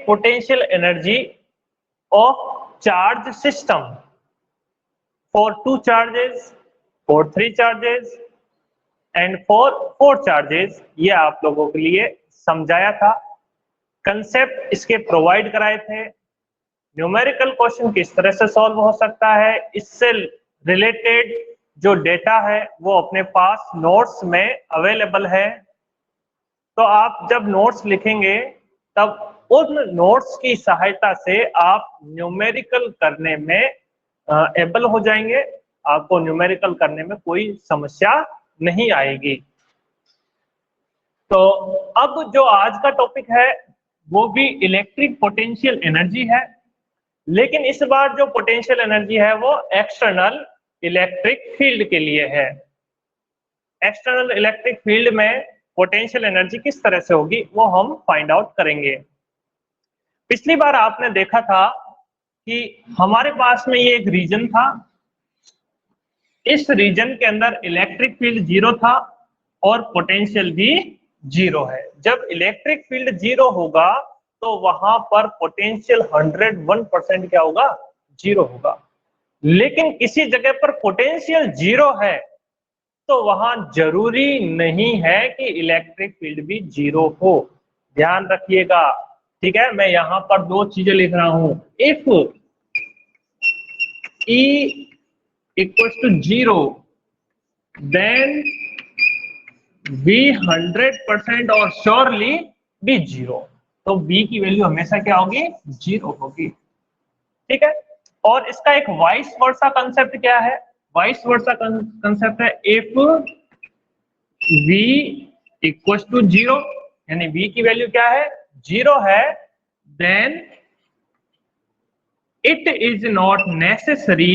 potential energy of charge system for 2 charges, for 3 charges and for 4 charges। ये आप लोगों के लिए समझाया था, कंसेप्ट इसके प्रोवाइड कराए थे। न्यूमेरिकल क्वेश्चन किस तरह से सॉल्व हो सकता है, इससे रिलेटेड जो डेटा है वो अपने पास नोट्स में अवेलेबल है। तो आप जब नोट्स लिखेंगे तब उन नोट्स की सहायता से आप न्यूमेरिकल करने में एबल हो जाएंगे, आपको न्यूमेरिकल करने में कोई समस्या नहीं आएगी। तो अब जो आज का टॉपिक है वो भी इलेक्ट्रिक पोटेंशियल एनर्जी है, लेकिन इस बार जो पोटेंशियल एनर्जी है वो एक्सटर्नल इलेक्ट्रिक फील्ड के लिए है। एक्सटर्नल इलेक्ट्रिक फील्ड में पोटेंशियल एनर्जी किस तरह से होगी वो हम फाइंड आउट करेंगे। पिछली बार आपने देखा था कि हमारे पास में ये एक रीजन था, इस रीजन के अंदर इलेक्ट्रिक फील्ड जीरो था और पोटेंशियल भी जीरो है। जब इलेक्ट्रिक फील्ड जीरो होगा तो वहां पर पोटेंशियल 101% क्या होगा, जीरो होगा। लेकिन किसी जगह पर पोटेंशियल जीरो है तो वहां जरूरी नहीं है कि इलेक्ट्रिक फील्ड भी जीरो हो, ध्यान रखिएगा। ठीक है, मैं यहां पर दो चीजें लिख रहा हूं। If E equals to 0 then V 100% और श्योरली भी जीरो। तो B की वैल्यू हमेशा क्या होगी, जीरो होगी। ठीक है, और इसका एक वाइस वर्सा कंसेप्ट क्या है, वाइस वर्सा कंसेप्ट है if V equals to zero, यानी V की वैल्यू क्या है, जीरो है, then it is not necessary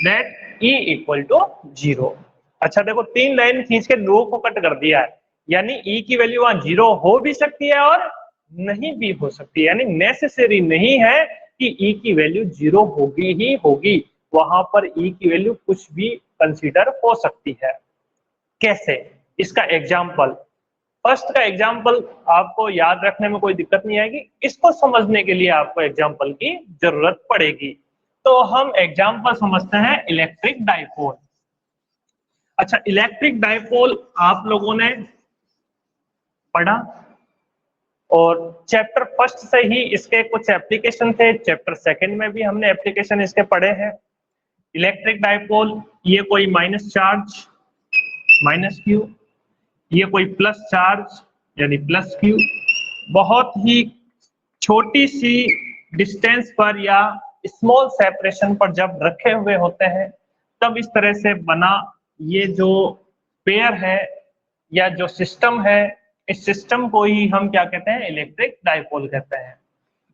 that E equal to zero. अच्छा देखो, तीन लाइन खींच के दो को कट कर दिया है, यानी E की वैल्यू वहां जीरो हो भी सकती है और नहीं भी हो सकती है, यानी नेसेसरी नहीं है कि E की वैल्यू जीरो होगी ही होगी, वहां पर E की वैल्यू कुछ भी कंसीडर हो सकती है। कैसे, इसका एग्जाम्पल, फर्स्ट का एग्जाम्पल आपको याद रखने में कोई दिक्कत नहीं आएगी, इसको समझने के लिए आपको एग्जाम्पल की जरूरत पड़ेगी। तो हम एग्जाम्पल समझते हैं इलेक्ट्रिक डाइपोल। अच्छा, इलेक्ट्रिक डाइपोल आप लोगों ने पढ़ा और चैप्टर फर्स्ट से ही इसके कुछ एप्लीकेशन थे, चैप्टर सेकंड में भी हमने एप्लीकेशन इसके पढ़े हैं। इलेक्ट्रिक डाइपोल, ये कोई माइनस चार्ज माइनस क्यू, ये कोई प्लस चार्ज यानी प्लस क्यू, बहुत ही छोटी सी डिस्टेंस पर या स्मॉल सेपरेशन पर जब रखे हुए होते हैं तब इस तरह से बना ये जो पेयर है या जो सिस्टम है, इस सिस्टम को ही हम क्या कहते हैं, इलेक्ट्रिक डाइपोल कहते हैं।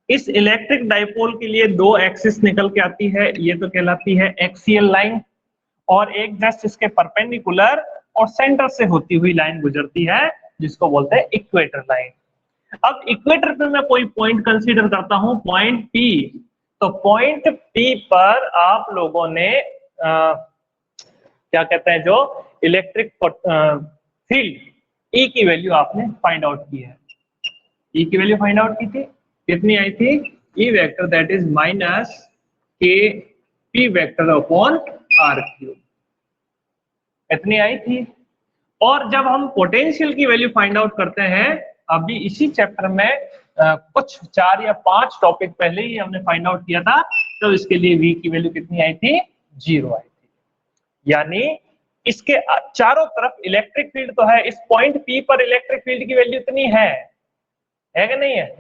इस इलेक्ट्रिक डाइपोल के लिए दो एक्सिस निकल के आती है, ये तो कहलाती है एक्सियल लाइन, और एक जस्ट इसके परपेंडिकुलर और सेंटर से होती हुई लाइन गुजरती है जिसको बोलते हैं इक्वेटर लाइन। अब इक्वेटर पे मैं कोई पॉइंट कंसीडर करता हूं, पॉइंट P, तो पॉइंट P पर आप लोगों ने क्या कहते हैं, जो इलेक्ट्रिक फील्ड E की वैल्यू आपने फाइंड आउट की है। E की वैल्यू फाइंड आउट की थी, कितनी आई थी, E vector that is minus K P vector upon R cube, इतनी आई थी। और जब हम पोटेंशियल की वैल्यू फाइंड आउट करते हैं, अभी इसी चैप्टर में कुछ 4 या 5 टॉपिक पहले ही हमने फाइंड आउट किया था, तो इसके लिए V की वैल्यू कितनी आई थी, जीरो आई थी। यानी इसके चारों तरफ इलेक्ट्रिक फील्ड तो है, इस पॉइंट P पर इलेक्ट्रिक फील्ड की वैल्यू इतनी है कि नहीं है,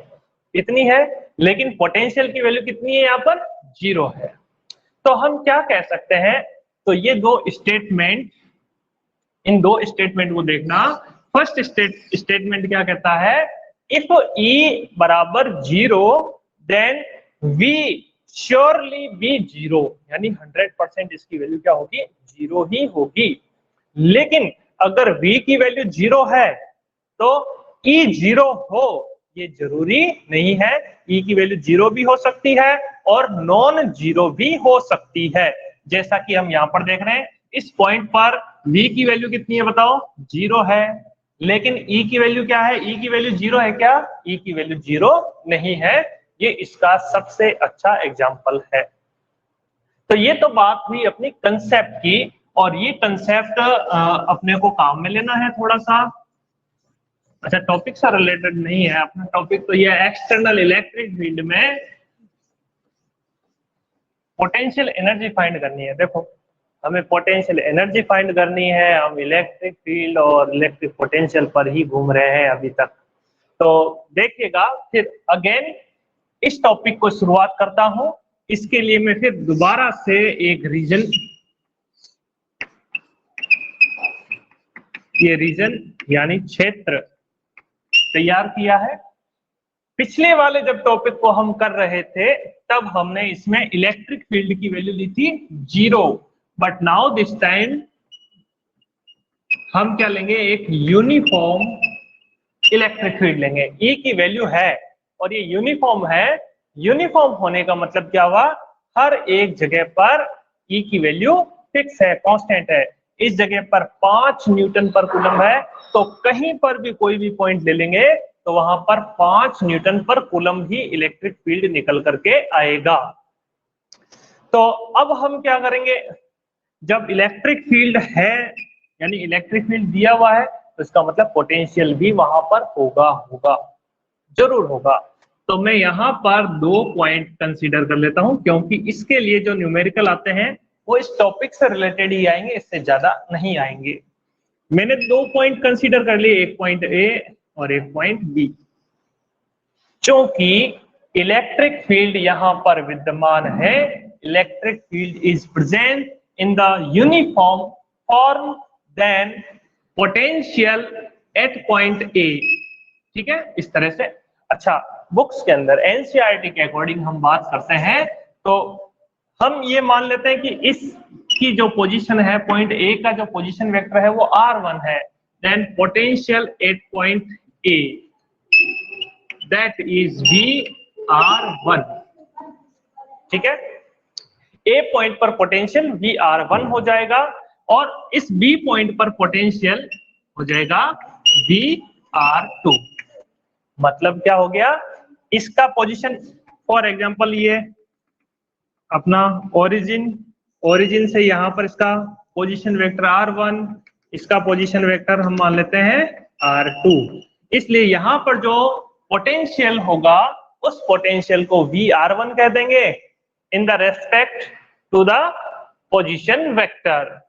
इतनी है, लेकिन पोटेंशियल की वैल्यू कितनी है, यहाँ पर जीरो है। तो हम क्या कह सकते हैं, तो ये दो स्टेटमेंट, इन दो स्टेटमेंट को देखना। फर्स्ट स्टेटमेंट क्या कहता है, इफ E बराबर zero then V surely be zero, यानी 100% इसकी वैल्यू क्या होगी, जीरो ही होगी। लेकिन अगर V की वैल्यू जीरो है तो E जीरो हो, ये जरूरी नहीं है। E की वैल्यू जीरो भी हो सकती है और नॉन जीरो भी हो सकती है, जैसा कि हम यहां पर देख रहे हैं। इस पॉइंट पर V की वैल्यू कितनी है बताओ, जीरो है, लेकिन ई की वैल्यू क्या है, ई की वैल्यू 0 है क्या, ई की वैल्यू 0 नहीं है। ये इसका सबसे अच्छा एग्जाम्पल है। तो ये तो बात हुई अपनी कंसेप्ट की, और ये कंसेप्ट अपने को काम में लेना है थोड़ा सा। अच्छा, टॉपिक से रिलेटेड नहीं है अपना टॉपिक, तो ये एक्सटर्नल इलेक्ट्रिक फील्ड में पोटेंशियल एनर्जी फाइंड करनी है। देखो, हमें पोटेंशियल एनर्जी फाइंड करनी है, हम इलेक्ट्रिक फील्ड और इलेक्ट्रिक पोटेंशियल पर ही घूम रहे हैं अभी तक। तो देखिएगा, फिर अगेन इस टॉपिक को शुरुआत करता हूं। इसके लिए मैं फिर दोबारा से एक रीजन, ये रीजन यानी क्षेत्र तैयार किया है। पिछले वाले जब टॉपिक को हम कर रहे थे तब हमने इसमें इलेक्ट्रिक फील्ड की वैल्यू ली थी 0, बट नाउ दिस टाइम हम क्या लेंगे, एक यूनिफॉर्म इलेक्ट्रिक फील्ड लेंगे। ई की वैल्यू है और ये यूनिफॉर्म है। यूनिफॉर्म होने का मतलब क्या हुआ, हर एक जगह पर ई की वैल्यू फिक्स है, कांस्टेंट है। इस जगह पर 5 न्यूटन पर कूलम है, तो कहीं पर भी कोई भी पॉइंट ले लेंगे तो वहां पर 5 न्यूटन पर कूलम ही इलेक्ट्रिक फील्ड निकल करके आएगा। तो अब हम क्या करेंगे, जब इलेक्ट्रिक फील्ड है यानी इलेक्ट्रिक फील्ड दिया हुआ है, तो इसका मतलब पोटेंशियल भी वहां पर होगा, जरूर होगा। तो मैं यहाँ पर 2 पॉइंट कंसीडर कर लेता हूं, क्योंकि इसके लिए जो न्यूमेरिकल आते हैं वो इस टॉपिक से रिलेटेड ही आएंगे, इससे ज्यादा नहीं आएंगे। मैंने 2 पॉइंट कंसीडर कर लिए, एक पॉइंट ए और एक पॉइंट बी। क्योंकि इलेक्ट्रिक फील्ड यहां पर विद्यमान है, electric field is present in the uniform form, then potential at point A. ठीक है, इस तरह से। अच्छा, बुक्स के अंदर एनसीईआरटी के अकॉर्डिंग हम बात करते हैं, तो हम ये मान लेते हैं कि इसकी जो पोजीशन है, पॉइंट ए का जो पोजीशन वेक्टर है वो r1 है, then potential at point A that is VR1। ठीक है, ए पॉइंट पर पोटेंशियल VR1 हो जाएगा और इस बी पॉइंट पर पोटेंशियल हो जाएगा VR2। मतलब क्या हो गया, इसका पोजीशन, फॉर एग्जांपल ये अपना ओरिजिन से यहाँ पर इसका पोजीशन वेक्टर R1, इसका पोजीशन वेक्टर हम मान लेते हैं R2। इसलिए यहाँ पर जो पोटेंशियल होगा उस पोटेंशियल को VR1 कह देंगे in the respect to the position vector,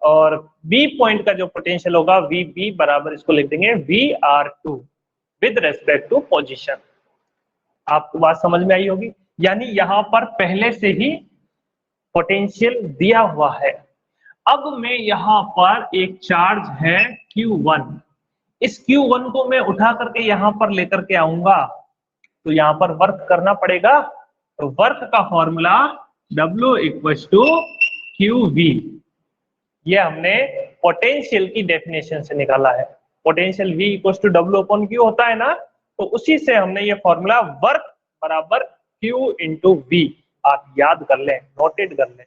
और बी पॉइंट का जो पोटेंशियल होगा VB बराबर इसको लिख देंगे VR2 with respect to position. आपको बात समझ में आई होगी। यानी यहां पर पहले से ही पोटेंशियल दिया हुआ है। अब मैं यहां पर एक चार्ज है Q1, इस Q1 को मैं उठा करके यहां पर लेकर के आऊंगा, तो यहां पर वर्क करना पड़ेगा। तो वर्क का formula W equals to QV, ये हमने पोटेंशियल की डेफिनेशन से निकाला है। Potential V equals to W upon Q होता है ना, तो उसी से हमने ये फॉर्मूला वर्क बराबर Q इंटू V, आप याद कर लें, नोटेड कर लें,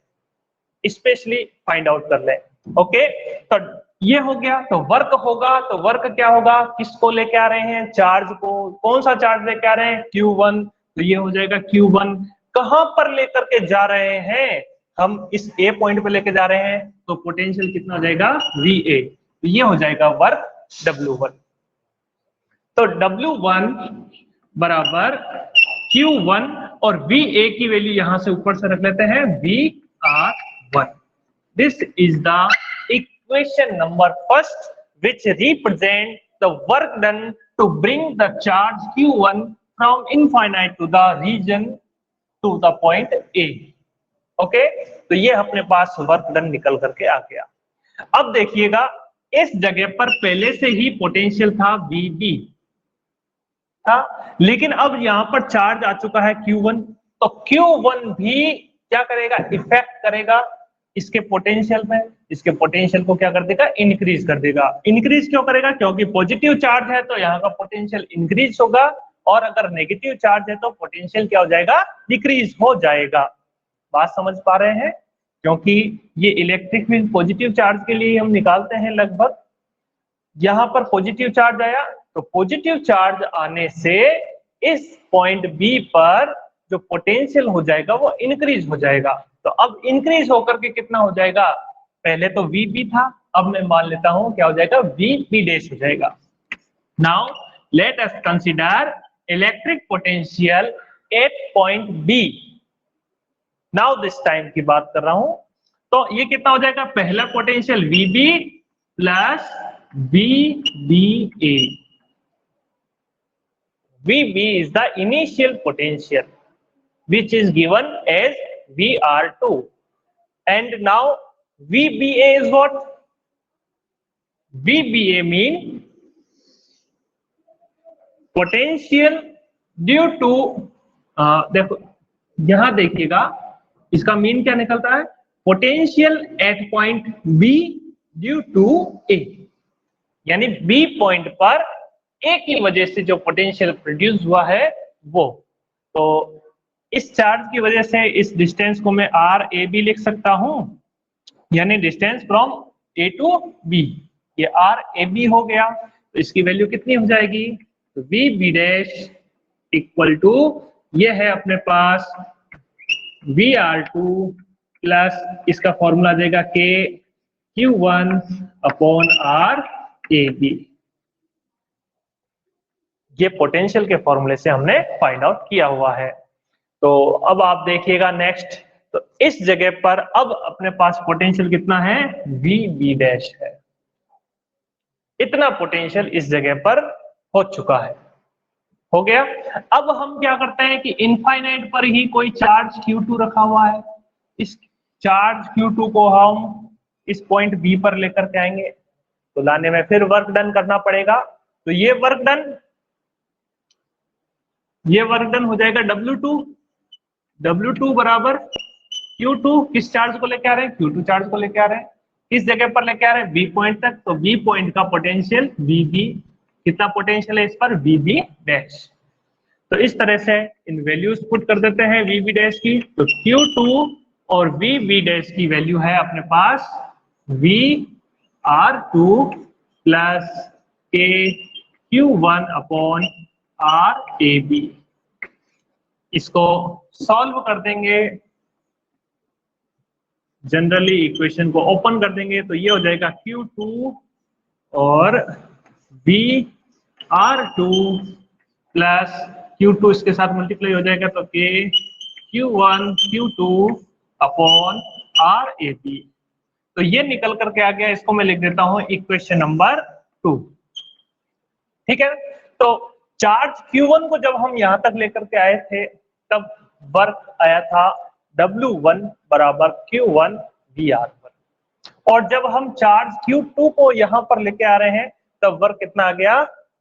स्पेशली फाइंड आउट कर लें। ओके, तो ये हो गया। तो वर्क होगा, तो वर्क क्या होगा, किसको लेके आ रहे हैं, चार्ज को। कौन सा चार्ज लेके आ रहे हैं, Q1, तो ये हो जाएगा Q1। कहां पर लेकर के जा रहे हैं, हम इस ए पॉइंट पे लेके जा रहे हैं, तो पोटेंशियल कितना हो जाएगा VA, तो ये हो जाएगा वर्क W1। तो W1 बराबर Q1 और VA की वैल्यू यहां से ऊपर से रख लेते हैं VR1। This is the equation number first which represent the work done to bring the charge Q1 from infinite to the region to the point A। Okay, तो ये अपने पास वर्क डन निकल करके आ गया। अब देखिएगा, इस जगह पर पहले से ही पोटेंशियल था VB था, लेकिन अब यहां पर चार्ज आ चुका है Q1, तो Q1 भी क्या करेगा, इफेक्ट करेगा इसके पोटेंशियल में। इसके पोटेंशियल को क्या कर देगा, इंक्रीज कर देगा। इंक्रीज क्यों करेगा, क्योंकि पॉजिटिव चार्ज है तो यहाँ का पोटेंशियल इंक्रीज होगा, और अगर नेगेटिव चार्ज है तो पोटेंशियल क्या हो जाएगा, डिक्रीज हो जाएगा। बात समझ पा रहे हैं, क्योंकि ये इलेक्ट्रिक फील्ड पॉजिटिव चार्ज के लिए हम निकालते हैं लगभग। यहां पर पॉजिटिव चार्ज आया, तो पॉजिटिव चार्ज आने से इस पॉइंट बी पर जो पोटेंशियल हो जाएगा वो इंक्रीज हो जाएगा। तो अब इंक्रीज होकर के कितना हो जाएगा, पहले तो वीबी था, अब मैं मान लेता हूं क्या हो जाएगा, वीबी डैश हो जाएगा। Now let us consider electric potential at point B. Now this time की बात कर रहा हूं, तो ये कितना हो जाएगा, पहला potential VB plus VBA. VB is the initial potential which is given as VR2, and now VBA is what? VBA mean potential due to देखो यहां देखिएगा इसका मीन क्या निकलता है, potential at point B due to A, यानी B point पर ए की वजह से जो पोटेंशियल प्रोड्यूस हुआ है वो। तो इस चार्ज की वजह से इस डिस्टेंस को मैं आर ए बी लिख सकता हूं, यानी distance from A to B, ये आर ए बी हो गया। तो इसकी वैल्यू कितनी हो जाएगी, तो V B dash equal to ये है अपने पास वी आर टू प्लस इसका फॉर्मूला आ जाएगा K q one upon r A B. ये पोटेंशियल के फॉर्मूले से हमने फाइंड आउट किया हुआ है। तो अब आप देखिएगा नेक्स्ट, तो इस जगह पर अब अपने पास पोटेंशियल कितना है, वी बी डैश है। इतना पोटेंशियल इस जगह पर हो चुका है, हो गया। अब हम क्या करते हैं कि इनफाइनाइट पर ही कोई चार्ज Q2 रखा हुआ है, इस चार्ज Q2 को हम इस पॉइंट बी पर लेकर के आएंगे, तो लाने में फिर वर्क डन करना पड़ेगा। तो ये वर्क डन हो जाएगा W2 बराबर Q2, किस चार्ज को लेके आ रहे हैं, Q2 चार्ज को लेके आ रहे हैं, किस जगह पर लेके आ रहे हैं, बी पॉइंट तक। तो बी पॉइंट का पोटेंशियल VB, कितना पोटेंशियल है इस पर, VB डैश। तो इस तरह से इन वैल्यूज पुट कर देते हैं VB डैश की, तो Q2 और VB डैश की वैल्यू है अपने पास VR2 प्लस के Q1 अपॉन RAB। इसको सॉल्व कर देंगे, जनरली इक्वेशन को ओपन कर देंगे, तो ये हो जाएगा Q2 और VR2 प्लस Q2 इसके साथ मल्टीप्लाई हो जाएगा, तो के Q1 Q2 अपॉन RAB। तो ये निकल करके आ गया, इसको मैं लिख देता हूं इक्वेशन नंबर 2। ठीक है, तो चार्ज Q1 को जब हम यहां तक लेकर के आए थे तब वर्क आया था W1 बराबर Q1 VR1, और जब हम चार्ज Q2 को यहां पर लेके आ रहे हैं तब वर्क कितना आ गया,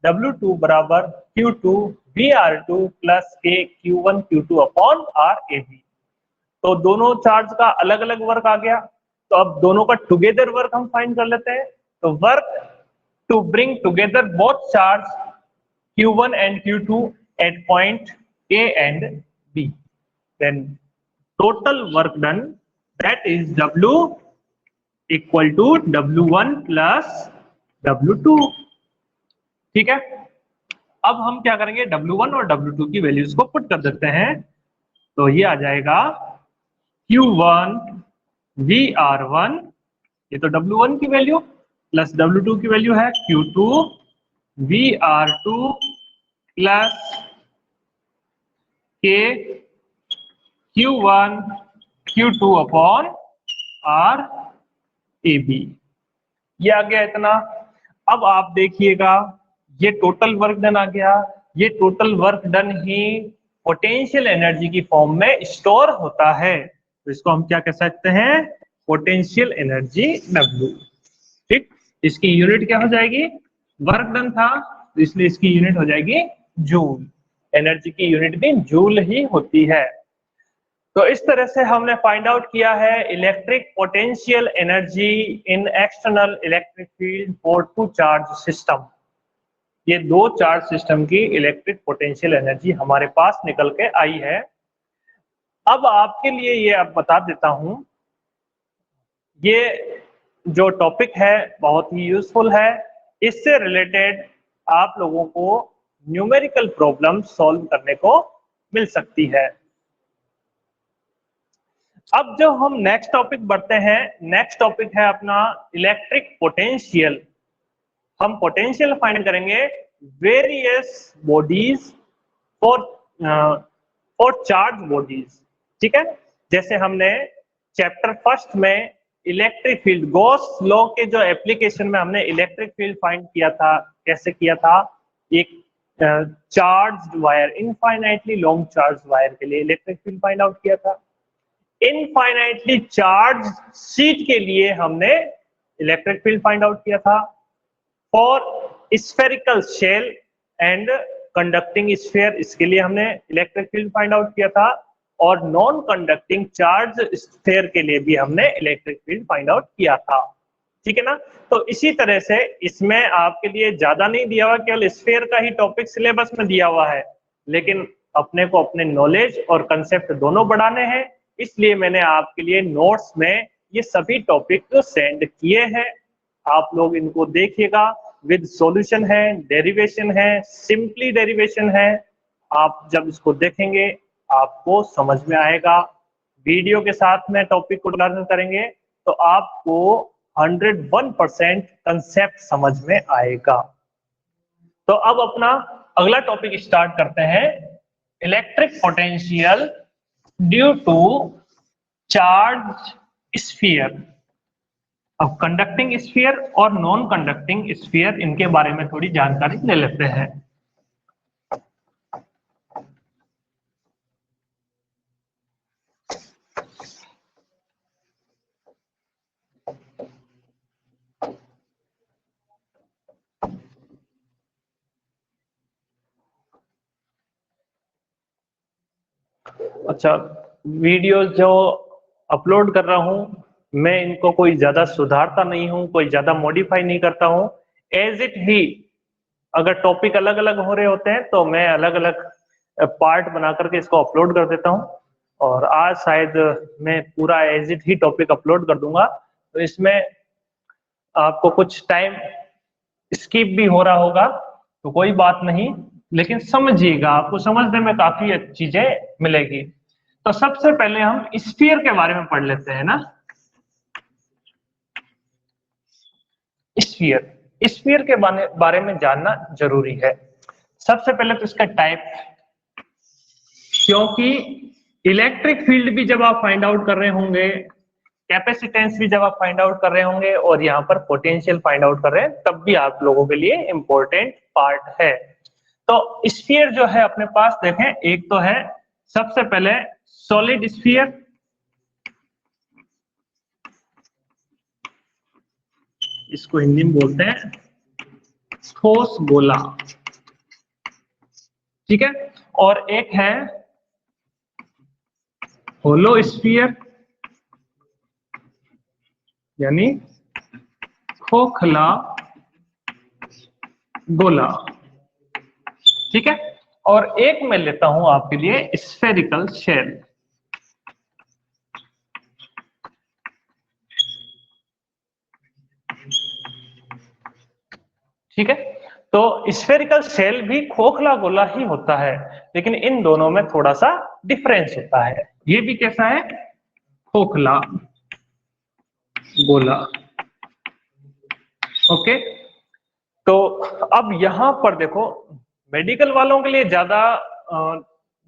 W2 बराबर Q2 VR2 प्लस के Q1 Q2 अपॉन RAB। तो दोनों चार्ज का अलग अलग वर्क आ गया, तो अब दोनों का टुगेदर वर्क हम फाइंड कर लेते हैं। तो work to bring together both charge Q1 and Q2 at point A and B, then total work done, that is W equal to W1 plus W2। ठीक है, अब हम क्या करेंगे, W1 और W2 की वैल्यूज को पुट कर देते हैं, तो ये आ जाएगा Q1 VR1, ये तो W1 की वैल्यू प्लस W2 की वैल्यू है Q2 VR2 प्लस के Q1 Q2 अपॉन RAB। ये आ गया इतना। अब आप देखिएगा ये टोटल वर्क डन आ गया, ये टोटल वर्क डन ही पोटेंशियल एनर्जी की फॉर्म में स्टोर होता है, तो इसको हम क्या कह सकते हैं, पोटेंशियल एनर्जी W। ठीक, इसकी यूनिट क्या हो जाएगी, वर्क डन था तो इसलिए इसकी यूनिट हो जाएगी जूल, एनर्जी की यूनिट भी जूल ही होती है। तो इस तरह से हमने फाइंड आउट किया है electric potential energy in external electric field for two charge system. ये दो चार्ज सिस्टम की इलेक्ट्रिक पोटेंशियल एनर्जी हमारे पास निकल के आई है। अब आपके लिए ये अब बता देता हूं, ये जो टॉपिक है बहुत ही यूजफुल है, इससे रिलेटेड आप लोगों को न्यूमेरिकल प्रॉब्लम सॉल्व करने को मिल सकती है। अब जो हम नेक्स्ट टॉपिक बढ़ते हैं, नेक्स्ट टॉपिक है अपना इलेक्ट्रिक पोटेंशियल। हम पोटेंशियल फाइंड करेंगे various bodies for charge bodies. ठीक है, जैसे हमने चैप्टर फर्स्ट में इलेक्ट्रिक फील्ड, गॉस लॉ के जो एप्लीकेशन में हमने इलेक्ट्रिक फील्ड फाइंड किया था, कैसे किया था, एक charge wire, infinitely long charge wire के लिए इलेक्ट्रिक फील्ड फाइंड आउट किया था। इनफाइनाइटली चार्ज शीट के लिए हमने इलेक्ट्रिक फील्ड फाइंड आउट किया था। For spherical shell and conducting sphere, इसके लिए हमने इलेक्ट्रिक फील्ड फाइंड आउट किया था। और नॉन कंडक्टिंग चार्ज स्फीयर के लिए भी हमने इलेक्ट्रिक फील्ड फाइंड आउट किया था। ठीक है ना। तो इसी तरह से इसमें आपके लिए ज्यादा नहीं दिया हुआ, केवल स्फीयर का ही टॉपिक सिलेबस में दिया हुआ है, लेकिन अपने को अपने नॉलेज और कंसेप्ट दोनों बढ़ाने हैं, इसलिए मैंने आपके लिए नोट्स में ये सभी टॉपिक सेंड किए हैं। आप लोग इनको देखिएगा, विद सॉल्यूशन है, डेरिवेशन है, सिंपली डेरिवेशन है। आप जब इसको देखेंगे आपको समझ में आएगा। वीडियो के साथ में टॉपिक को लर्न करेंगे तो आपको 101% कंसेप्ट समझ में आएगा। तो अब अपना अगला टॉपिक स्टार्ट करते हैं, electric potential due to charge sphere. अब कंडक्टिंग स्फीयर और नॉन कंडक्टिंग स्फीयर, इनके बारे में थोड़ी जानकारी ले लेते हैं। अच्छा, वीडियो जो अपलोड कर रहा हूं मैं इनको कोई ज्यादा सुधारता नहीं हूं, कोई ज्यादा मॉडिफाई नहीं करता हूं, एज इट ही। अगर टॉपिक अलग अलग हो रहे होते हैं तो मैं अलग अलग पार्ट बना करके इसको अपलोड कर देता हूं, और आज शायद मैं पूरा एज इट ही टॉपिक अपलोड कर दूंगा। तो इसमें आपको कुछ टाइम स्किप भी हो रहा होगा तो कोई बात नहीं, लेकिन समझिएगा, आपको समझने में काफी चीजें मिलेगी। तो सबसे पहले हम स्फीयर के बारे में पढ़ लेते हैं ना। स्फीयर, स्फीयर के बारे में जानना जरूरी है। सबसे पहले तो इसका टाइप, क्योंकि इलेक्ट्रिक फील्ड भी जब आप फाइंड आउट कर रहे होंगे, कैपेसिटेंस भी जब आप फाइंड आउट कर रहे होंगे, और यहाँ पर पोटेंशियल फाइंड आउट कर रहे हैं, तब भी आप लोगों के लिए इंपॉर्टेंट पार्ट है। तो स्फीयर जो है अपने पास देखें, एक तो है सबसे पहले सॉलिड स्फीयर, इसको हिंदी में बोलते हैं ठोस गोला। ठीक है, और एक है होलो स्फीयर, यानी खोखला गोला। ठीक है, और एक मैं लेता हूं आपके लिए स्फेरिकल शेल। ठीक है, तो स्फेरिकल शेल भी खोखला गोला ही होता है, लेकिन इन दोनों में थोड़ा सा डिफरेंस होता है। ये भी कैसा है, खोखला गोला। ओके, तो अब यहां पर देखो, मेडिकल वालों के लिए ज्यादा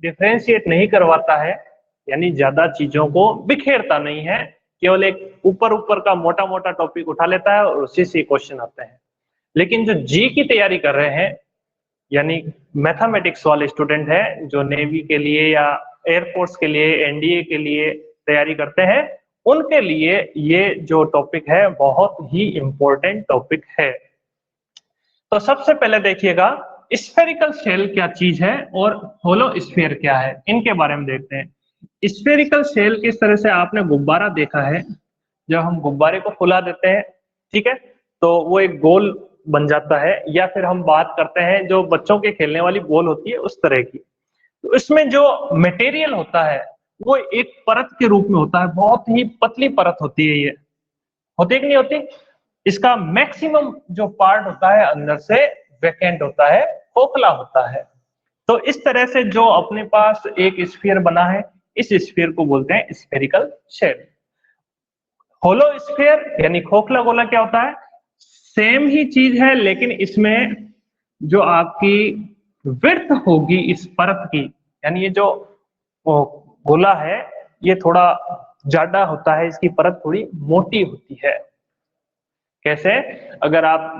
डिफरेंशिएट नहीं करवाता है, यानी ज्यादा चीजों को बिखेरता नहीं है, केवल एक ऊपर ऊपर का मोटा मोटा टॉपिक उठा लेता है और उसी से क्वेश्चन आते हैं। लेकिन जो जी की तैयारी कर रहे हैं, यानी मैथमेटिक्स वाले स्टूडेंट हैं, जो नेवी के लिए या एयरफोर्स के लिए, एनडीए के लिए तैयारी करते हैं, उनके लिए ये जो टॉपिक है बहुत ही इंपॉर्टेंट टॉपिक है। तो सबसे पहले देखिएगा स्फेरिकल शेल क्या चीज है और होलो स्फीयर क्या है, इनके बारे में देखते हैं। स्फेरिकल शेल किस तरह से, आपने गुब्बारा देखा है, जब हम गुब्बारे को फुला देते हैं, ठीक है, तो वो एक गोल बन जाता है, या फिर हम बात करते हैं जो बच्चों के खेलने वाली बॉल होती है उस तरह की। तो इसमें जो मटेरियल होता है वो एक परत के रूप में होता है, बहुत ही पतली परत होती है। ये होती है कि नहीं होती? इसका मैक्सिमम जो पार्ट होता है अंदर से वैकेंट होता है, खोखला होता है। तो इस तरह से जो अपने पास एक स्फीयर बना है, इस स्फीयर को बोलते हैं स्फेरिकल शेल। होलो स्फीयर यानी खोखला गोला क्या होता है, सेम ही चीज है लेकिन इसमें जो आपकी विड्थ होगी इस परत की, यानी ये जो गोला है ये थोड़ा ज्यादा होता है, इसकी परत थोड़ी मोटी होती है। कैसे, अगर आप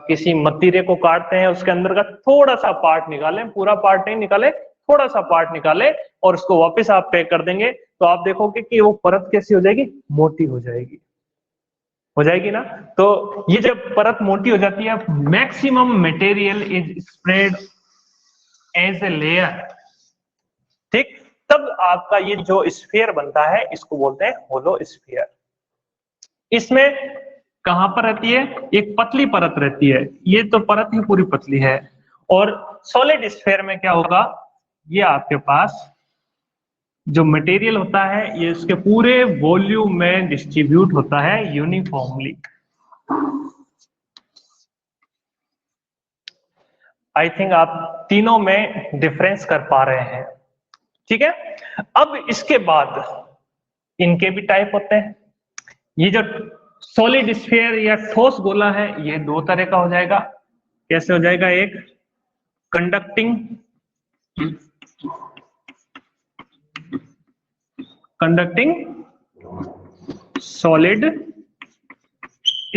किसी मतीरे को काटते हैं, उसके अंदर का थोड़ा सा पार्ट निकालें, पूरा पार्ट नहीं निकाले, थोड़ा सा पार्ट निकाले और उसको वापस आप पैक कर देंगे, तो आप देखोगे कि वो परत कैसी हो जाएगी, मोटी हो जाएगी, हो जाएगी ना। तो ये जब परत मोटी हो जाती है, maximum material is spread as a layer, ठीक, तब आपका ये जो स्फीयर बनता है इसको बोलते हैं होलो स्फीयर। इसमें कहां पर रहती है, एक पतली परत रहती है, ये तो परत ही पूरी पतली है। और सॉलिड स्फीयर में क्या होगा, ये आपके पास जो मटेरियल होता है ये इसके पूरे वॉल्यूम में डिस्ट्रीब्यूट होता है यूनिफॉर्मली। आई थिंक आप तीनों में डिफरेंस कर पा रहे हैं, ठीक है। अब इसके बाद इनके भी टाइप होते हैं। ये जो सॉलिड स्फीयर या ठोस गोला है ये दो तरह का हो जाएगा। कैसे हो जाएगा, एक कंडक्टिंग सॉलिड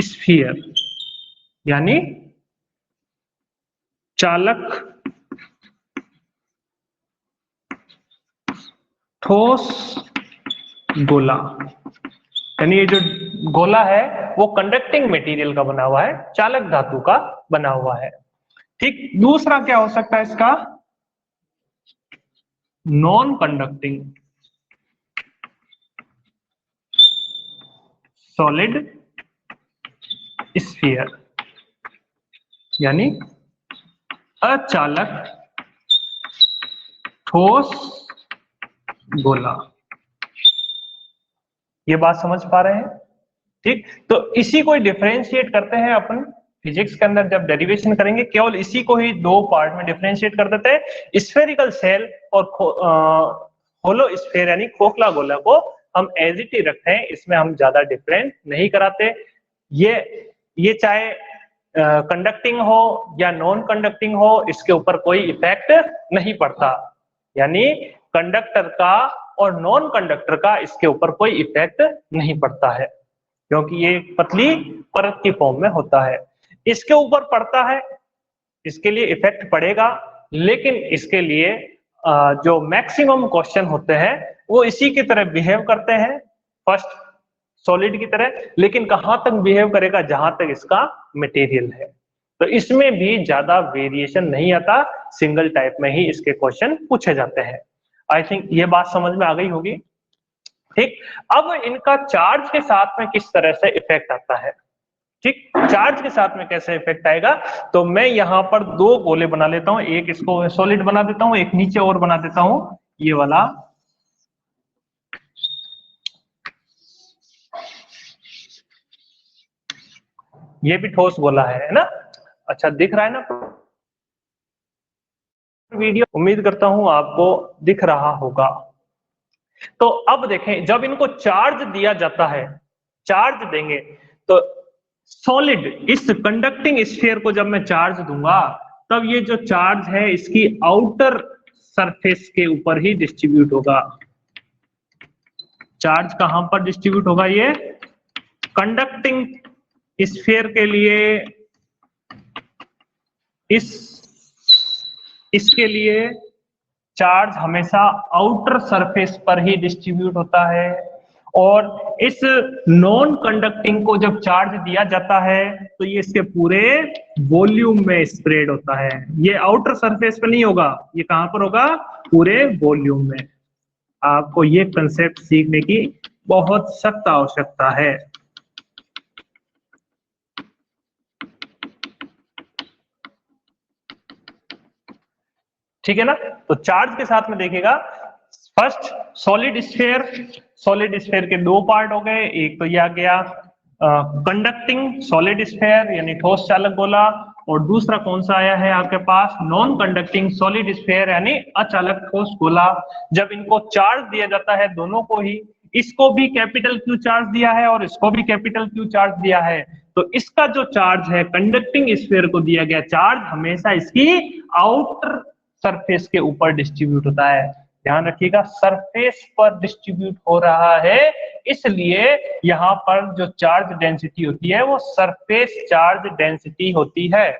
स्फीयर यानी चालक ठोस गोला, यानी ये जो गोला है वो कंडक्टिंग मटेरियल का बना हुआ है, चालक धातु का बना हुआ है, ठीक। दूसरा क्या हो सकता है इसका, नॉन कंडक्टिंग सॉलिड स्फीयर यानी अचालक ठोस गोला। ये बात समझ पा रहे हैं, ठीक। तो इसी को डिफरेंशिएट करते हैं अपन फिजिक्स के अंदर, जब डेरिवेशन करेंगे केवल इसी को ही दो पार्ट में डिफरेंशिएट कर देते हैं, स्फेरिकल सेल और होलो स्फीयर यानी खोखला गोला को हम एज इट ही रखते हैं, इसमें हम ज्यादा डिफरेंट नहीं कराते। ये चाहे कंडक्टिंग हो या नॉन कंडक्टिंग हो, इसके ऊपर कोई इफेक्ट नहीं पड़ता, यानी कंडक्टर का और नॉन कंडक्टर का इसके ऊपर कोई इफेक्ट नहीं पड़ता है, क्योंकि ये पतली परत की फॉर्म में होता है। इसके ऊपर पड़ता है, इसके लिए इफेक्ट पड़ेगा, लेकिन इसके लिए जो मैक्सिमम क्वेश्चन होते हैं वो इसी की तरह बिहेव करते हैं, फर्स्ट सॉलिड की तरह, लेकिन कहां तक बिहेव करेगा, जहां तक इसका मटेरियल है। तो इसमें भी ज्यादा वेरिएशन नहीं आता, सिंगल टाइप में ही इसके क्वेश्चन पूछे जाते हैं। आई थिंक ये बात समझ में आ गई होगी, ठीक। अब इनका चार्ज के साथ में किस तरह से इफेक्ट आता है, ठीक, चार्ज के साथ में कैसे इफेक्ट आएगा, तो मैं यहां पर दो गोले बना लेता हूं, एक इसको सॉलिड बना देता हूं, एक नीचे और बना देता हूं, ये वाला ये भी ठोस गोला है ना। अच्छा दिख रहा है ना वीडियो, उम्मीद करता हूं आपको दिख रहा होगा। तो अब देखें, जब इनको चार्ज दिया जाता है, चार्ज देंगे तो सॉलिड इस कंडक्टिंग स्फीयर को जब मैं चार्ज दूंगा, तब ये जो चार्ज है इसकी आउटर सरफेस के ऊपर ही डिस्ट्रीब्यूट होगा। चार्ज कहां पर डिस्ट्रीब्यूट होगा, ये कंडक्टिंग स्फीयर के लिए इसके लिए चार्ज हमेशा आउटर सरफेस पर ही डिस्ट्रीब्यूट होता है, और इस नॉन कंडक्टिंग को जब चार्ज दिया जाता है तो ये इसके पूरे वॉल्यूम में स्प्रेड होता है। ये आउटर सरफेस पे नहीं होगा, ये कहां पर होगा, पूरे वॉल्यूम में। आपको ये कंसेप्ट सीखने की बहुत सख्त आवश्यकता है। ठीक है ना। तो चार्ज के साथ में देखिएगा, first solid sphere, solid sphere के दो पार्ट हो गए, एक तो ये आ गया कंडक्टिंग सॉलिड स्फीयर यानी ठोस चालक गोला, और दूसरा कौन सा आया है आपके पास, नॉन कंडक्टिंग सॉलिड स्फीयर यानी अचालक ठोस गोला। जब इनको चार्ज दिया जाता है दोनों को ही, इसको भी कैपिटल क्यू चार्ज दिया है और इसको भी कैपिटल क्यू चार्ज दिया है, तो इसका जो चार्ज है कंडक्टिंग स्फीयर को दिया गया चार्ज हमेशा इसकी आउटर सरफेस के ऊपर डिस्ट्रीब्यूट होता है। ध्यान रखिएगा, सरफेस पर डिस्ट्रीब्यूट हो रहा है, इसलिए यहाँ पर जो चार्ज डेंसिटी होती है वो सरफेस चार्ज डेंसिटी होती है।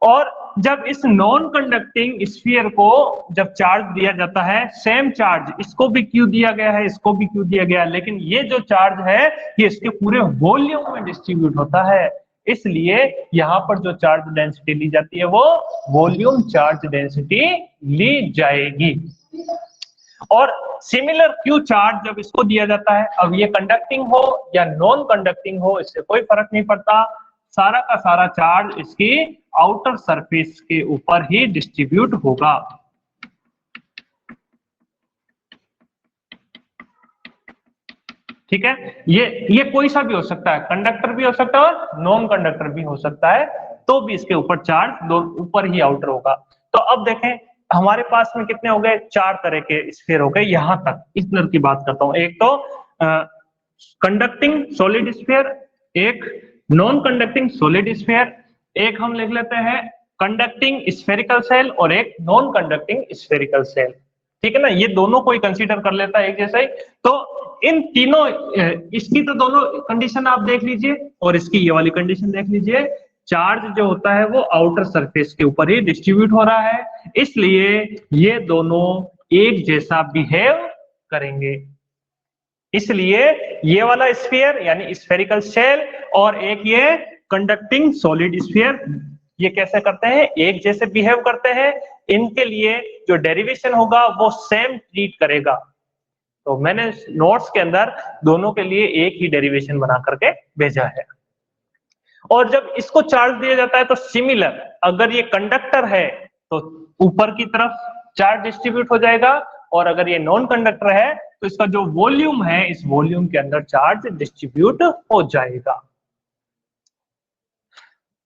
और जब इस नॉन कंडक्टिंग स्फीयर को जब चार्ज दिया जाता है, सेम चार्ज इसको भी क्यू दिया गया है, इसको भी क्यू दिया गया है, लेकिन ये जो चार्ज है ये इसके पूरे वॉल्यूम में डिस्ट्रीब्यूट होता है, इसलिए यहाँ पर जो चार्ज डेंसिटी ली जाती है वो वॉल्यूम चार्ज डेंसिटी ली जाएगी। और सिमिलर क्यू चार्ज जब इसको दिया जाता है, अब ये कंडक्टिंग हो या नॉन कंडक्टिंग हो इससे कोई फर्क नहीं पड़ता, सारा का सारा चार्ज इसकी आउटर सरफेस के ऊपर ही डिस्ट्रीब्यूट होगा। ठीक है, ये कोई सा भी हो सकता है, कंडक्टर भी हो सकता है और नॉन कंडक्टर भी हो सकता है, तो भी इसके ऊपर चार्ज दो ऊपर ही आउटर होगा। तो अब देखें हमारे पास में कितने हो गए, 4 तरह के स्फीयर हो गए, यहां तक इतना की बात करता हूं। एक तो कंडक्टिंग सॉलिड स्फीयर, एक नॉन कंडक्टिंग सॉलिड स्फीयर, एक हम लिख लेते हैं कंडक्टिंग स्फेरिकल सेल और एक नॉन कंडक्टिंग स्फेरिकल सेल। ठीक है ना, ये दोनों को ही कंसीडर कर लेता है एक जैसा ही। तो इन तीनों, इसकी तो दोनों कंडीशन आप देख लीजिए और इसकी ये वाली कंडीशन देख लीजिए, चार्ज जो होता है वो आउटर सरफेस के ऊपर ही डिस्ट्रीब्यूट हो रहा है, इसलिए ये दोनों एक जैसा बिहेव करेंगे। इसलिए ये वाला स्फीयर यानी स्फेरिकल शेल और एक ये कंडक्टिंग सॉलिड स्फीयर, ये कैसे करते हैं, एक जैसे बिहेव करते हैं, इनके लिए जो डेरिवेशन होगा वो सेम ट्रीट करेगा। तो मैंने नोट्स के अंदर दोनों के लिए एक ही डेरिवेशन बना करके भेजा है। और जब इसको चार्ज दिया जाता है तो सिमिलर, अगर ये कंडक्टर है तो ऊपर की तरफ चार्ज डिस्ट्रीब्यूट हो जाएगा, और अगर ये नॉन कंडक्टर है तो इसका जो वॉल्यूम है इस वॉल्यूम के अंदर चार्ज डिस्ट्रीब्यूट हो जाएगा।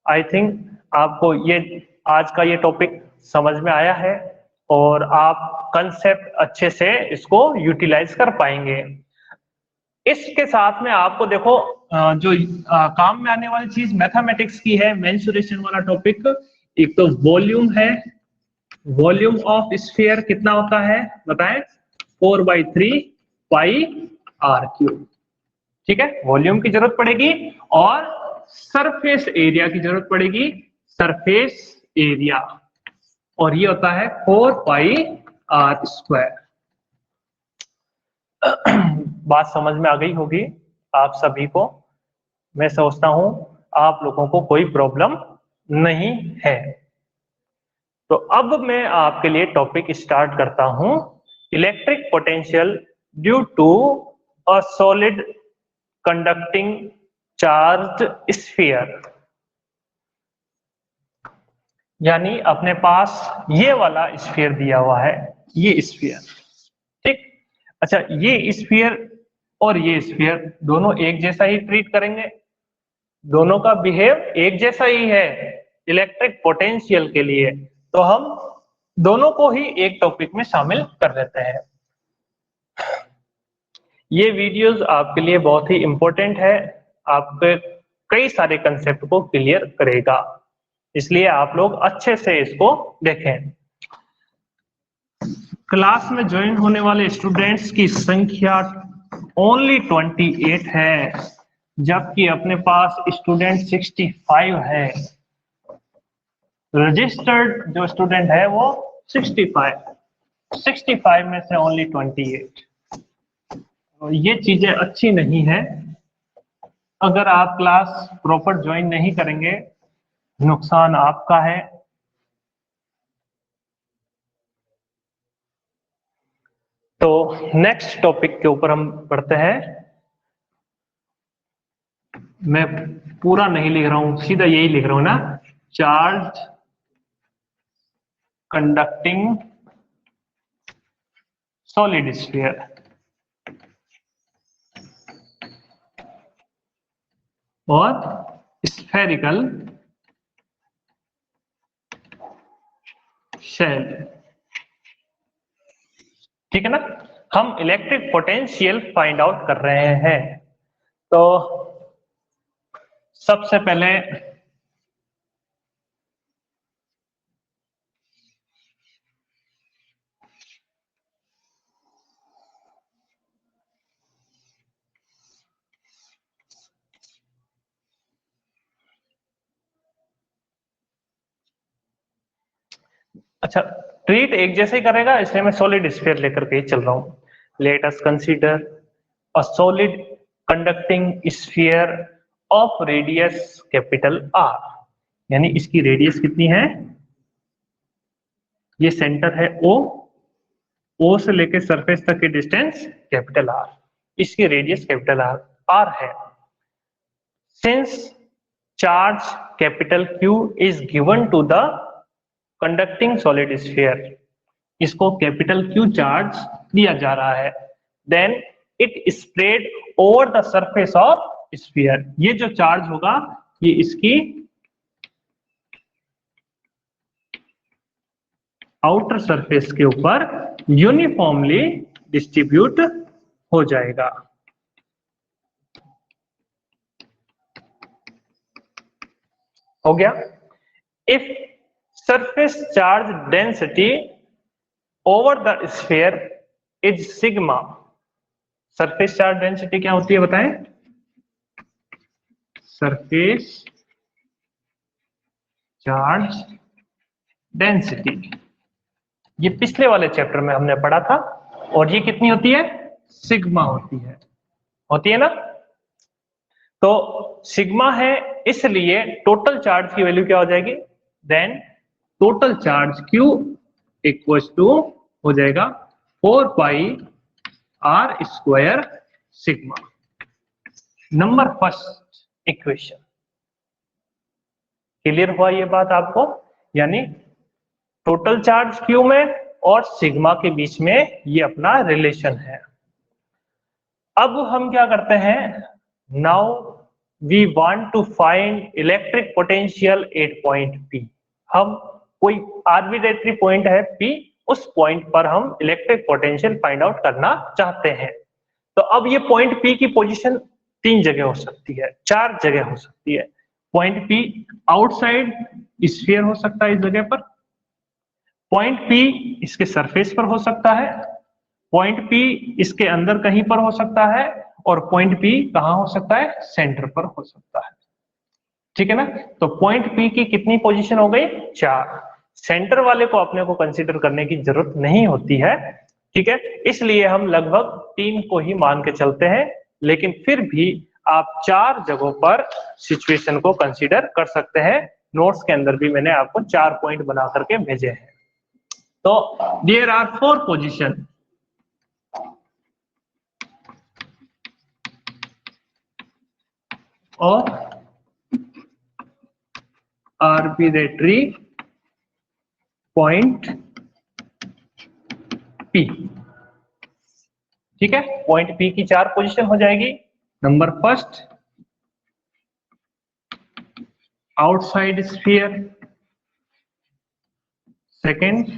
आई थिंक आपको ये आज का ये टॉपिक समझ में आया है और आप कंसेप्ट अच्छे से इसको यूटिलाइज कर पाएंगे। इसके साथ में आपको देखो जो काम में आने वाली चीज मैथमेटिक्स की है, मेंसुरेशन वाला टॉपिक। एक तो वॉल्यूम है, वॉल्यूम ऑफ स्फीयर कितना होता है बताएं, 4/3 पाई आर क्यूब। ठीक है, वॉल्यूम की जरूरत पड़ेगी और सरफेस एरिया की जरूरत पड़ेगी, सरफेस एरिया, और ये होता है 4 पाई आर स्क्वायर। बात समझ में आ गई होगी आप सभी को, मैं सोचता हूं आप लोगों को कोई प्रॉब्लम नहीं है। तो अब मैं आपके लिए टॉपिक स्टार्ट करता हूं, electric potential due to a solid conducting charged sphere. यानी अपने पास ये वाला स्फीयर दिया हुआ है, ये स्फीयर, ठीक। अच्छा, ये स्फीयर और ये स्फीयर दोनों एक जैसा ही ट्रीट करेंगे, दोनों का बिहेव एक जैसा ही है इलेक्ट्रिक पोटेंशियल के लिए, तो हम दोनों को ही एक टॉपिक में शामिल कर लेते हैं। ये वीडियोस आपके लिए बहुत ही इंपॉर्टेंट है, आपके कई सारे कंसेप्ट को क्लियर करेगा, इसलिए आप लोग अच्छे से इसको देखें। क्लास में ज्वाइन होने वाले स्टूडेंट्स की संख्या ओनली 28 है, जबकि अपने पास स्टूडेंट 65 है। रजिस्टर्ड जो स्टूडेंट है वो 65 में से ओनली 28। ये चीजें अच्छी नहीं है, अगर आप क्लास प्रॉपर ज्वाइन नहीं करेंगे नुकसान आपका है। तो नेक्स्ट टॉपिक के ऊपर हम पढ़ते हैं। मैं पूरा नहीं लिख रहा हूं, सीधा यही लिख रहा हूं ना, चार्ज कंडक्टिंग सॉलिड स्फीयर। और स्फेरिकल शेल। ठीक है ना। हम इलेक्ट्रिक पोटेंशियल फाइंड आउट कर रहे हैं। तो सबसे पहले अच्छा, ट्रीट एक जैसे ही करेगा, इसलिए मैं सॉलिड स्फीयर लेकर के ही चल रहा हूं। Late us consider a solid conducting sphere of radius capital are. यानी इसकी रेडियस कितनी है, ये सेंटर है ओ, ओ से लेके सरफेस तक की डिस्टेंस कैपिटल आर, इसकी रेडियस कैपिटल आर आर है। Since charge capital Q is given to the conducting solid sphere, इसको कैपिटल क्यू चार्ज दिया जा रहा है, then it spread over the surface of sphere. ये जो चार्ज होगा ये इसकी आउटर सरफेस के ऊपर यूनिफॉर्मली डिस्ट्रीब्यूट हो जाएगा। हो गया। If surface charge density over the sphere is sigma, surface charge density क्या होती है बताएं? सरफेस चार्ज डेंसिटी, ये पिछले वाले चैप्टर में हमने पढ़ा था, और ये कितनी होती है? सिग्मा होती है ना। तो सिग्मा है, इसलिए टोटल चार्ज की वैल्यू क्या हो जाएगी? Then total charge Q equals to हो जाएगा 4 pi r square sigma. Number first equation clear हुआ ये बात आपको? यानी टोटल चार्ज Q में और सिग्मा के बीच में ये अपना रिलेशन है। अब हम क्या करते हैं, now we want to find electric potential at point P। हम कोई आर्बिट्रेटरी पॉइंट है P, उस पॉइंट पर हम इलेक्ट्रिक पोटेंशियल फाइंड आउट करना चाहते हैं। तो अब ये पॉइंट P की पोजीशन 3 जगह हो सकती है, 4 जगह हो सकती है। पॉइंट P आउटसाइड स्फीयर हो सकता है इस जगह पर, पॉइंट P इसके सरफेस पर हो सकता है, पॉइंट P इसके अंदर कहीं पर हो सकता है, और पॉइंट P कहां हो सकता है? सेंटर पर हो सकता है। ठीक है ना। तो पॉइंट P की कितनी पोजीशन हो गई? 4। सेंटर वाले को अपने को कंसीडर करने की जरूरत नहीं होती है। ठीक है, इसलिए हम लगभग 3 को ही मान के चलते हैं, लेकिन फिर भी आप 4 जगहों पर सिचुएशन को कंसीडर कर सकते हैं। नोट्स के अंदर भी मैंने आपको 4 पॉइंट बना करके भेजे हैं। तो there are 4 position of arbitrary point P। ठीक है, पॉइंट P की 4 पोजीशन हो जाएगी। Number first, outside sphere, second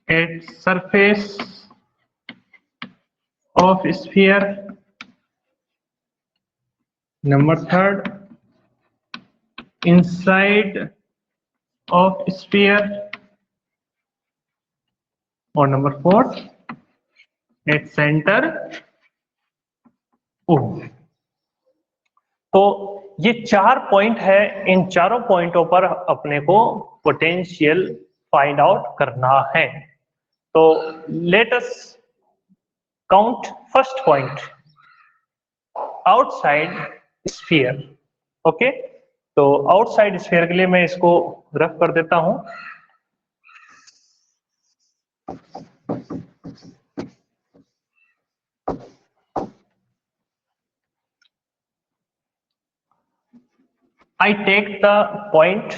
at surface of sphere, number third inside of sphere, और number fourth at centre O। तो ये 4 पॉइंट है, इन चारों पॉइंटों पर अपने को पोटेंशियल फाइंड आउट करना है। तो let us count first point, outside sphere. Okay, तो आउटसाइड स्फीयर के लिए मैं इसको रफ कर देता हूं। I take the point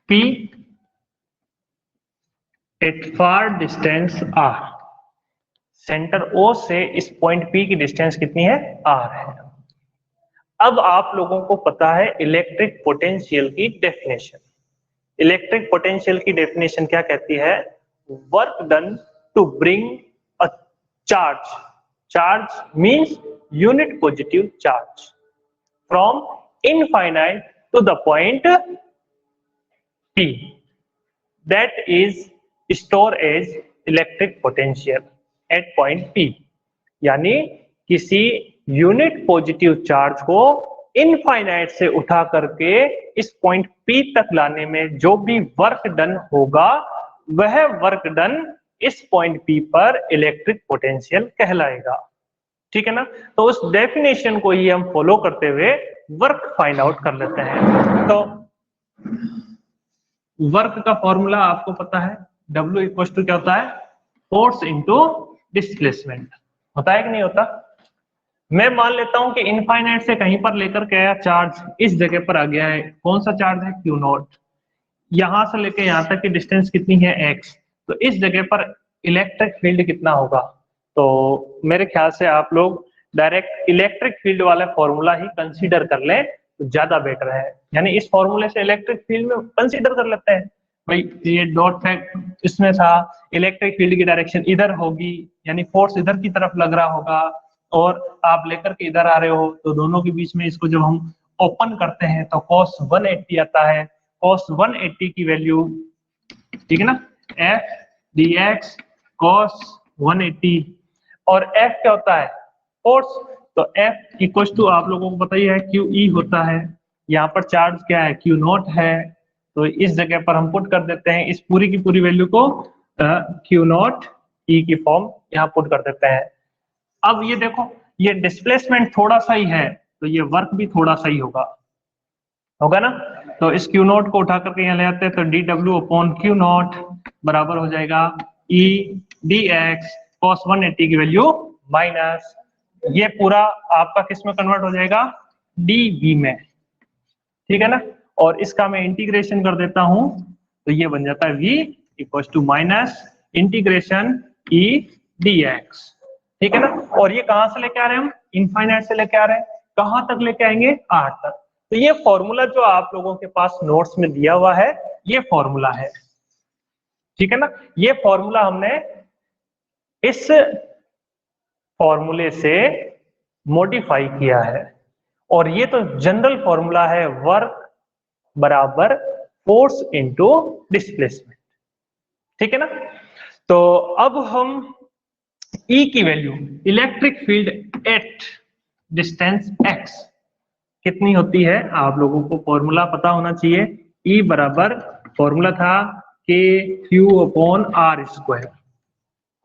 P at far distance R, centre O से इस पॉइंट पी की डिस्टेंस कितनी है, आर है। अब आप लोगों को पता है इलेक्ट्रिक पोटेंशियल की डेफिनेशन। इलेक्ट्रिक पोटेंशियल की डेफिनेशन क्या कहती है, work done to bring a charge, charge means unit positive charge, from infinite to the point P, that is store as electric potential at point P। यानी किसी unit positive charge को infinite से उठा करके इस पॉइंट P तक लाने में जो भी वर्क डन होगा वह वर्क डन इस पॉइंट P पर इलेक्ट्रिक पोटेंशियल कहलाएगा। ठीक है ना। तो उस डेफिनेशन को ही हम फॉलो करते हुए वर्क फाइंड आउट कर लेते हैं। तो वर्क का फॉर्मूला आपको पता है, W इक्वल टू क्या होता है, फोर्स इनटू डिस्प्लेसमेंट, होता है कि नहीं होता। मैं मान लेता हूं कि इनफाइनाइट से कहीं पर लेकर गया चार्ज इस जगह पर आ गया है, कौन सा चार्ज है, Q नॉट। यहां से लेकर यहां तक की डिस्टेंस कितनी है, x। तो इस जगह पर इलेक्ट्रिक फील्ड कितना होगा, तो मेरे ख्याल से आप लोग डायरेक्ट इलेक्ट्रिक फील्ड वाला फॉर्मूला ही कंसीडर कर लें तो ज्यादा बेटर है। यानी इस फॉर्मूले से इलेक्ट्रिक फील्ड में कंसीडर कर लेते हैं, भाई ये डॉट फैक्ट इसमें था, इलेक्ट्रिक फील्ड की डायरेक्शन इधर होगी, यानी फोर्स इधर की तरफ लग रहा होगा और आप लेकर के इधर आ रहे हो, तो दोनों के बीच में इसको जब हम ओपन करते हैं तो cos 180 आता है। cos 180 की वैल्यू, ठीक है ना, f dx cos 180, और f क्या होता है, फोर्स। तो f इक्वल टू आप लोगों को पता ही है QE होता है। यहाँ पर चार्ज क्या है, Q नॉट है, तो इस जगह पर हम पुट कर देते हैं इस पूरी की पूरी वैल्यू को Q नॉट E की फॉर्म यहाँ पुट कर देते हैं। अब ये देखो, ये डिस्प्लेसमेंट थोड़ा सा ही है तो ये वर्क भी थोड़ा सा ही होगा ना। तो इस Q नॉट को उठा करके यहाँ ले आते हैं, तो dW अपॉन Q नॉट बराबर हो जाएगा E dx cos 180 की वैल्यू माइनस ये पूरा आपका किस में कन्वर्ट हो जाएगा, dV में, ठीक है ना। और इसका मैं इंटीग्रेशन कर देता हूं तो ये बन जाता है V equal to minus integration E dx, ठीक है ना। और ये कहां से लेके आ रहे हैं हम, इनफाइनाइट से लेके आ रहे हैं, कहां तक लेके आएंगे, R तक। तो ये फॉर्मूला जो आप लोगों के पास नोट्स में दिया हुआ है ये फॉर्मूला है, ठीक है ना। ये फॉर्मूला हमने इस फॉर्मूले से मॉडिफाई किया है और ये तो जनरल फॉर्मूला है, वर्क बराबर फोर्स इनटू डिस्प्लेसमेंट, ठीक है ना। तो अब हम E की value, electric field at distance x कितनी होती है, आप लोगों को फॉर्मूला पता होना चाहिए। E बराबर फॉर्मूला था KQ अपॉन R स्क्वायर,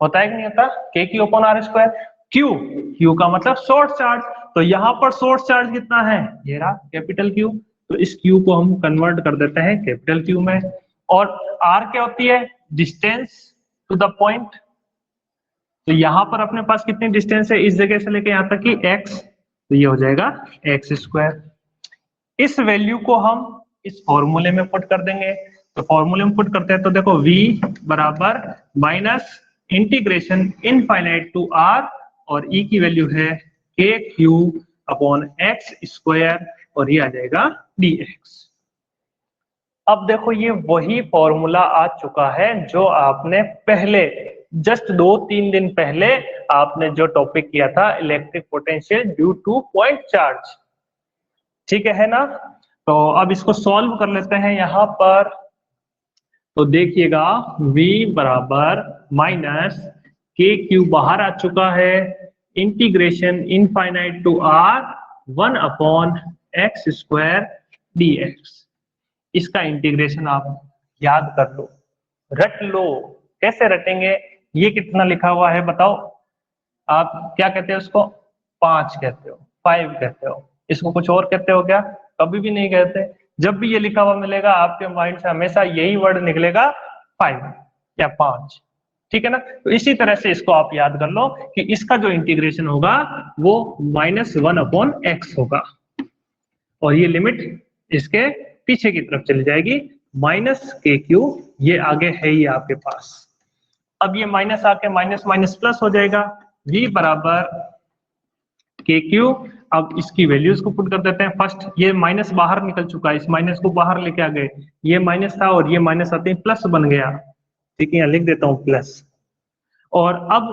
होता है कि नहीं होता, KQ upon R square. Q का मतलब सोर्स चार्ज, तो यहाँ पर सोर्स चार्ज कितना है, ये रहा कैपिटल Q, तो इस Q को हम कन्वर्ट कर देते हैं कैपिटल Q में। और R क्या होती है, डिस्टेंस टू द पॉइंट, तो यहाँ पर अपने पास कितनी डिस्टेंस है इस जगह से लेके यहाँ तक की x, तो ये हो जाएगा x स्क्वायर। इस वैल्यू को हम इस फॉर्मूले में पुट कर देंगे, तो फॉर्मूले में पुट करते हैं तो देखो v बराबर minus integration infinite to r और e की वैल्यू है KQ अपॉन x स्क्वायर और ये आ जाएगा dx। अब देखो ये वही फॉर्मूला आ चुका है जो आपने पहले जस्ट 2-3 दिन पहले आपने जो टॉपिक किया था, electric potential due two point charge, ठीक है ना। तो अब इसको सॉल्व कर लेते हैं यहाँ पर, तो देखिएगा v बराबर माइनस KQ बाहर आ चुका है, integration infinite to r 1 upon x square dx। इसका इंटीग्रेशन आप याद कर लो, रट लो। कैसे रटेंगे, ये कितना लिखा हुआ है बताओ, आप क्या कहते हो उसको, 5 कहते हो, 5 कहते हो, इसको कुछ और कहते हो क्या, कभी भी नहीं कहते। जब भी ये लिखा हुआ मिलेगा आपके माइंड से हमेशा यही वर्ड निकलेगा 5 या 5, ठीक है ना। तो इसी तरह से इसको आप याद कर लो कि इसका जो इंटीग्रेशन होगा वो -1 अपॉन x होगा और ये लिमिट इसके पीछे की तरफ चली जाएगी, माइनस KQ, ये आगे है ही आपके पास। अब ये माइनस आके माइनस माइनस प्लस हो जाएगा, v बराबर के क्यू। अब इसकी वैल्यूज को पुट कर देते हैं। फर्स्ट ये माइनस बाहर निकल चुका है, इस माइनस को बाहर लेके आ गए, ये माइनस था और ये माइनस आते ही प्लस बन गया, ठीक है, यहाँ लिख देता हूँ प्लस। और अब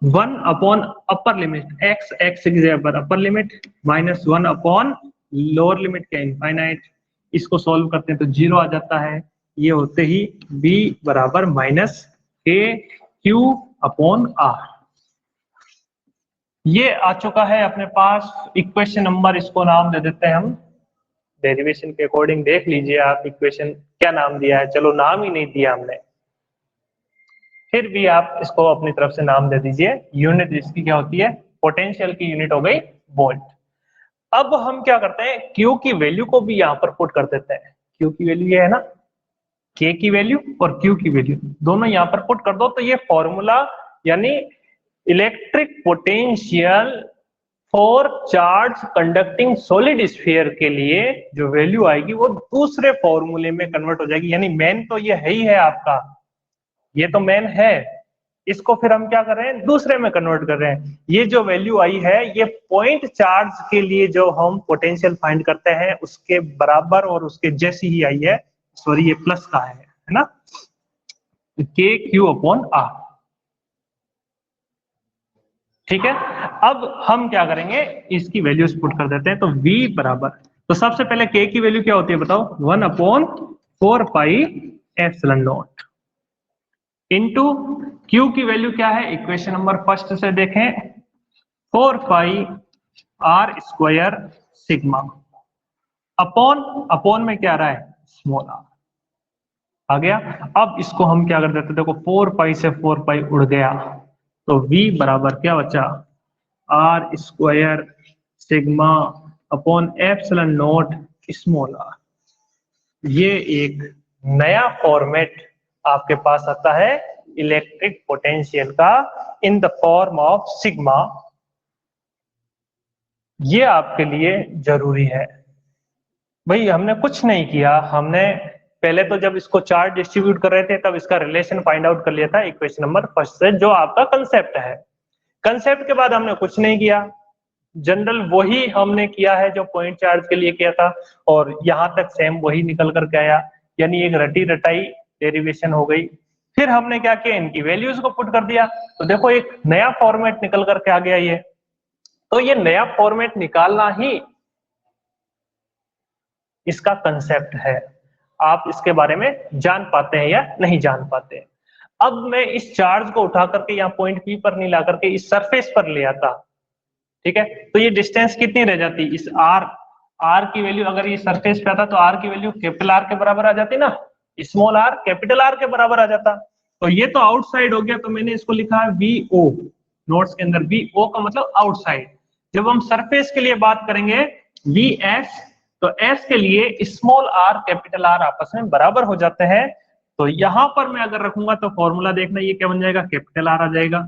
1 upon upper limit x, x की जगह पर upper limit minus 1 upon lower limit क्या इनफाइनाइट, इसको सॉल्व करते हैं तो 0 आ जाता है। ये होते ही b बराबर माइनस के क्यू अपॉन आर, ये आ चुका है अपने पास इक्वेशन नंबर। इसको नाम दे देते हैं हम, डेरिवेशन के अकॉर्डिंग देख लीजिए आप इक्वेशन क्या नाम दिया है। चलो नाम ही नहीं दिया हमने, फिर भी आप इसको अपनी तरफ से नाम दे दीजिए। यूनिट इसकी क्या होती है, पोटेंशियल की यूनिट हो गई वोल्ट। अब हम क्या करते हैं, Q की वैल्यू को भी यहाँ पर पुट कर देते हैं। Q की वैल्यू ये है ना, K की वैल्यू और Q की वैल्यू दोनों यहाँ पर पुट कर दो, तो ये फॉर्मूला यानी electric potential for charge conducting solid sphere के लिए जो वैल्यू आएगी वो दूसरे फॉर्मूले में कन्वर्ट हो जाएगी। यानी मेन तो ये है ही है आपका, ये तो मेन है, इसको फिर हम क्या कर रहे हैं, दूसरे में कन्वर्ट कर रहे हैं। ये जो वैल्यू आई है ये पॉइंट चार्ज के लिए जो हम पोटेंशियल फाइंड करते हैं उसके बराबर और उसके जैसी ही आई है। सॉरी ये प्लस का है ना, के क्यू अपॉन आर, ठीक है। अब हम क्या करेंगे, इसकी वैल्यूज पुट कर देते हैं। तो v बराबर, तो सबसे पहले k की वैल्यू क्या होती है बताओ, 1 upon 4 pi epsilon not into q की वैल्यू क्या है, इक्वेशन नंबर फर्स्ट से देखें, 4 पाई r square sigma upon, upon में क्या आ रहा है स्मॉल r आ गया। अब इसको हम क्या कर देते हैं, देखो 4 पाई से 4 पाई उड़ गया, तो v बराबर क्या बचा, r square sigma upon epsilon not small r। ये एक नया फॉर्मेट आपके पास आता है इलेक्ट्रिक पोटेंशियल का in the form of sigma. ये आपके लिए जरूरी है। भाई हमने कुछ नहीं किया, हमने पहले तो जब इसको चार्ज डिस्ट्रीब्यूट कर रहे थे तब इसका रिलेशन फाइंड आउट कर लिया था इक्वेशन नंबर फर्स्ट से, जो आपका कंसेप्ट है। कंसेप्ट के बाद हमने कुछ नहीं किया, जनरल वही हमने किया है जो पॉइंट चार्ज के लिए किया था, और यहां तक सेम वही निकल करके आया, यानी एक रटी रटाई डेरिवेशन हो गई। फिर हमने क्या किया, इनकी वैल्यूज को पुट कर दिया, तो देखो एक नया फॉर्मेट निकल करके आ गया ये। तो ये नया फॉर्मेट निकालना ही इसका कंसेप्ट है, आप इसके बारे में जान पाते हैं या नहीं जान पाते हैं। अब मैं इस चार्ज को उठा करके यहाँ पॉइंट पी पर नहीं ला करके इस सरफेस पर ले आता, ठीक है, तो ये डिस्टेंस कितनी रह जाती, इस आर की वैल्यू, अगर ये सरफेस पे आता तो आर की वैल्यू कैपिटल आर के बराबर आ जाती ना, स्मॉल आर कैपिटल आर के बराबर आ जाता। तो ये तो आउटसाइड हो गया, तो मैंने इसको लिखा है वीओ, नोट्स के अंदर वीओ का मतलब आउटसाइड। जब हम सरफेस के लिए बात करेंगे वी एस, तो एस के लिए स्मॉल आर कैपिटल आर आपस में बराबर हो जाते हैं। तो यहां पर मैं अगर रखूंगा तो फॉर्मूला देखना, ये क्या बन जाएगा, कैपिटल आर आ जाएगा।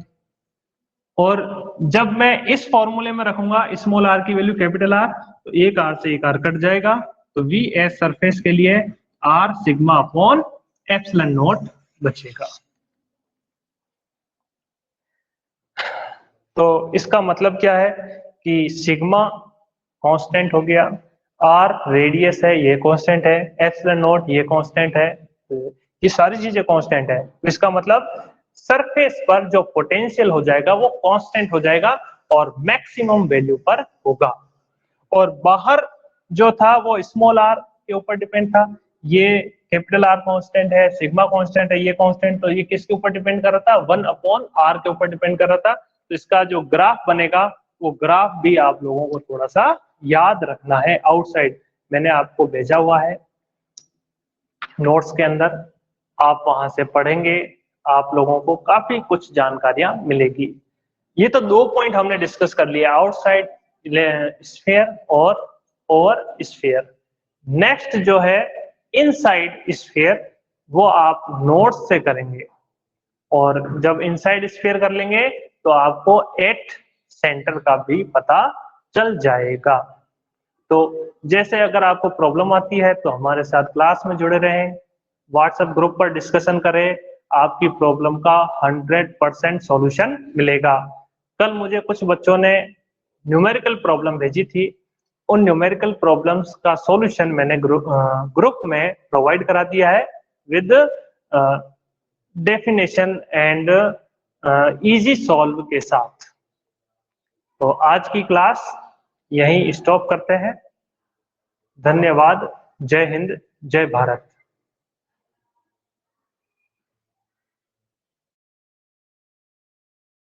और जब मैं इस फॉर्मूले में रखूंगा स्मॉल आर की वैल्यू कैपिटल आर, तो एक आर से एक आर कट जाएगा, तो वी एस सरफेस के लिए R sigma upon epsilon naught बचेगा। तो इसका मतलब क्या है कि सिग्मा कांस्टेंट हो गया, आर रेडियस है ये कांस्टेंट है, एप्सिलॉन नॉट ये कांस्टेंट है, ये सारी चीजें कांस्टेंट है। तो इसका मतलब सरफेस पर जो पोटेंशियल हो जाएगा वो कांस्टेंट हो जाएगा और मैक्सिमम वैल्यू पर होगा। और बाहर जो था वो स्मॉल आर के ऊपर डिपेंड था, ये कैपिटल आर कांस्टेंट है, सिग्मा कांस्टेंट है, ये कांस्टेंट, तो ये किसके ऊपर डिपेंड कर रहा था, 1 अपॉन आर के ऊपर डिपेंड कर रहा था। तो इसका जो ग्राफ बनेगा वो ग्राफ भी आप लोगों को थोड़ा सा याद रखना है। आउटसाइड मैंने आपको भेजा हुआ है नोट्स के अंदर, आप वहां से पढ़ेंगे, आप लोगों को काफी कुछ जानकारियां मिलेगी। ये तो 2 पॉइंट हमने डिस्कस कर लिया, आउटसाइड स्फीयर और ओवर स्फीयर। नेक्स्ट जो है इनसाइड स्फीयर, वो आप नोट्स से करेंगे, और जब इनसाइड स्फीयर कर लेंगे तो आपको एट सेंटर का भी पता चल जाएगा। तो जैसे अगर आपको प्रॉब्लम आती है तो हमारे साथ क्लास में जुड़े रहें, व्हाट्सएप ग्रुप पर डिस्कशन करें, आपकी प्रॉब्लम का 100% सॉल्यूशन मिलेगा। कल मुझे कुछ बच्चों ने न्यूमेरिकल प्रॉब्लम भेजी थी, उन न्यूमेरिकल प्रॉब्लम्स का सॉल्यूशन मैंने ग्रुप में प्रोवाइड करा दिया है with definition and easy solve के साथ। तो आज की क्लास यहीं स्टॉप करते हैं। धन्यवाद। जय हिंद, जय भारत।